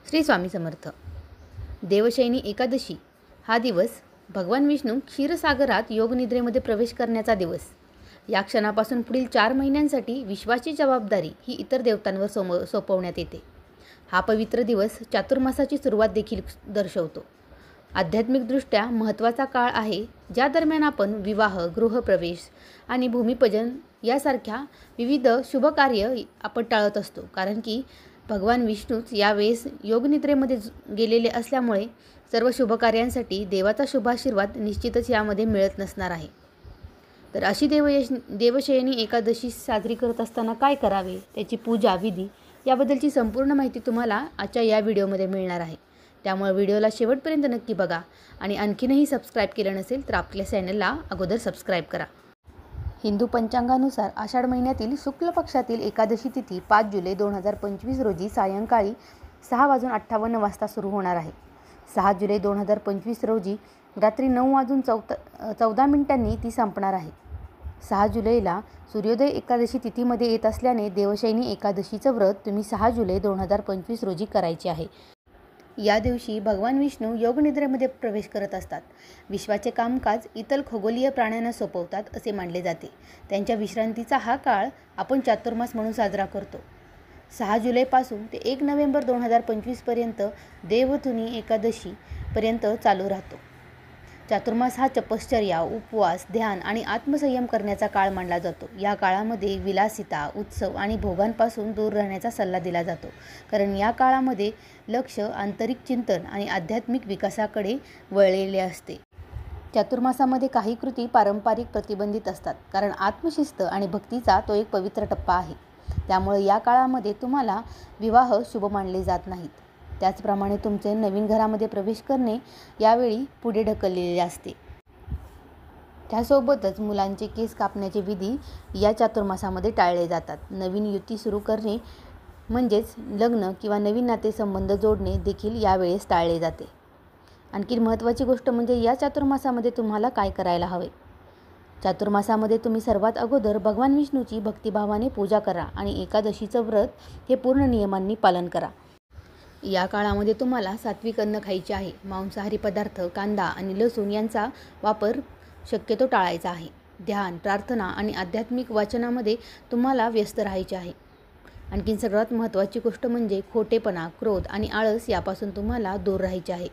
श्री स्वामी समर्थ। देवशयनी एकादशी हा दिवस भगवान विष्णू क्षीरसागरात योगनिद्रेमध्ये प्रवेश करण्याचा दिवस। या क्षणापासून पुढील 4 महिन्यांसाठी विश्वाची जबाबदारी ही इतर देवतांवर सोपवण्यात येते। हा पवित्र दिवस चातुर्मासाची सुरुवात देखील दर्शवतो। आध्यात्मिकदृष्ट्या महत्त्वाचा काळ आहे, ज्या दरम्यान आपण विवाह, गृहप्रवेश आणि भूमिपूजन यासारख्या विविध शुभ कार्य आपण टाळत असतो, कारण की भगवान विष्णूच यावेळेस योगनिद्रेमध्ये गेलेले असल्यामुळे सर्व शुभ कार्यांसाठी देवाचा शुभाशीर्वाद निश्चितच यामध्ये मिळत नसणार आहे। तर अशी देवशयनी एकादशी साजरी करत असताना काय करावे, त्याची पूजा विधी याबद्दलची संपूर्ण माहिती तुम्हाला आजच्या या व्हिडिओमध्ये मिळणार आहे। त्यामुळे व्हिडिओला शेवटपर्यंत नक्की बघा आणि आणखीनही सबस्क्राईब केलं नसेल तर आपल्या चॅनलला अगोदर सबस्क्राईब करा। हिंदू पंचांगानुसार आषाढ महिन्यातील शुक्ल पक्षातील एकादशी तिथी 5 जुलै 2025 रोजी सायंकाळी 6:58 सुरू होणार आहे। 6 जुलै 2025 रोजी रात्री 9:14 ती संपणार आहे। 6 जुलैला सूर्योदय एकादशी तिथीमध्ये येत असल्याने देवशयनी एकादशीचं व्रत तुम्ही 6 जुलै 2025 रोजी करायचे आहे। या दिवशी भगवान विष्णू योगनिद्रेमध्ये प्रवेश करत असतात। विश्वाचे कामकाज इतर खगोलीय प्राण्यांना सोपवतात असे मानले जाते। त्यांच्या विश्रांतीचा हा काळ आपण चातुर्मास म्हणून साजरा करतो। 6 जुलैपासून ते 1 नोव्हेंबर 2025 पर्यंत देवधुनी एकादशी पर्यंत चालू राहतो। चातुर्मास हा तपश्चर्या, उपवास, ध्यान आणि आत्मसंयम करण्याचा काळ मानला जातो। या काळामध्ये विलासिता, उत्सव आणि भोगांपासून दूर राहण्याचा सल्ला दिला जातो, कारण या काळामध्ये लक्ष आंतरिक चिंतन आणि आध्यात्मिक विकासाकडे वळलेले असते। चातुर्मासामध्ये काही कृती पारंपरिक प्रतिबंधित असतात, कारण आत्मशिस्त आणि भक्तीचा तो एक पवित्र टप्पा आहे। त्यामुळे या काळामध्ये तुम्हाला विवाह शुभ मानले जात नाहीत। त्याचप्रमाणे तुमचे नवीन घरामध्ये प्रवेश करणे यावेळी पुढे ढकललेले असते। त्यासोबतच मुलांचे केस कापण्याचे विधी या चातुर्मासामध्ये टाळले जातात। नवीन युती सुरू करणे म्हणजेच लग्न किंवा नवीन नातेसंबंध जोडणे देखील यावेळेस टाळले जाते। आणखी महत्त्वाची गोष्ट म्हणजे या चातुर्मासामध्ये तुम्हाला काय करायला हवे। चातुर्मासामध्ये तुम्ही सर्वात अगोदर भगवान विष्णूची भक्तिभावाने पूजा करा आणि एकादशीचं व्रत हे पूर्ण नियमांनी पालन करा। या काळामध्ये तुम्हाला सात्विक अन्न खायचे आहे। मांसाहारी पदार्थ, कांदा आणि लसूण यांचा वापर शक्यतो टाळायचा आहे। ध्यान, प्रार्थना आणि आध्यात्मिक वाचनामध्ये तुम्हाला व्यस्त राहायचे आहे। आणखी सर्वात महत्त्वाची गोष्ट म्हणजे खोटेपणा, क्रोध आणि आळस यापासून तुम्हाला दूर राहायचे आहे।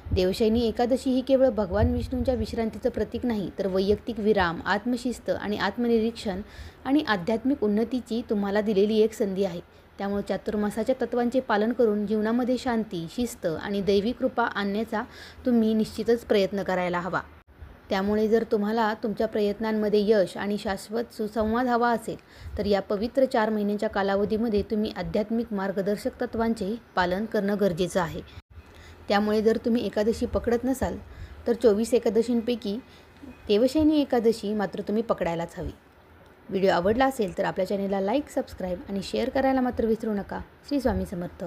देवशयनी एकादशी ही केवळ भगवान विष्णूंच्या विश्रांतीचं प्रतीक नाही, तर वैयक्तिक विराम, आत्मशिस्त आणि आत्मनिरीक्षण आणि आध्यात्मिक उन्नतीची तुम्हाला दिलेली एक संधी आहे। त्यामुळे चातुर्मासाच्या तत्त्वांचे पालन करून जीवनामध्ये शांती, शिस्त आणि दैवी कृपा आणण्याचा तुम्ही निश्चितच प्रयत्न करायला हवा। त्यामुळे जर तुम्हाला तुमच्या प्रयत्नांमध्ये यश आणि शाश्वत सुसंवाद हवा असेल, तर या पवित्र 4 महिन्यांच्या कालावधीमध्ये तुम्ही आध्यात्मिक मार्गदर्शक तत्त्वांचे पालन करणं गरजेचं आहे। त्यामुळे जर तुम्ही एकादशी पकडत नसाल, तर 24 एकादशींपैकी देवशयनी एकादशी मात्र तुम्ही पकडायलाच हवी। व्हिडिओ आवडला असेल तर आपल्या चॅनलला लाईक, सबस्क्राईब आणि शेअर करायला मात्र विसरू नका। श्री स्वामी समर्थ।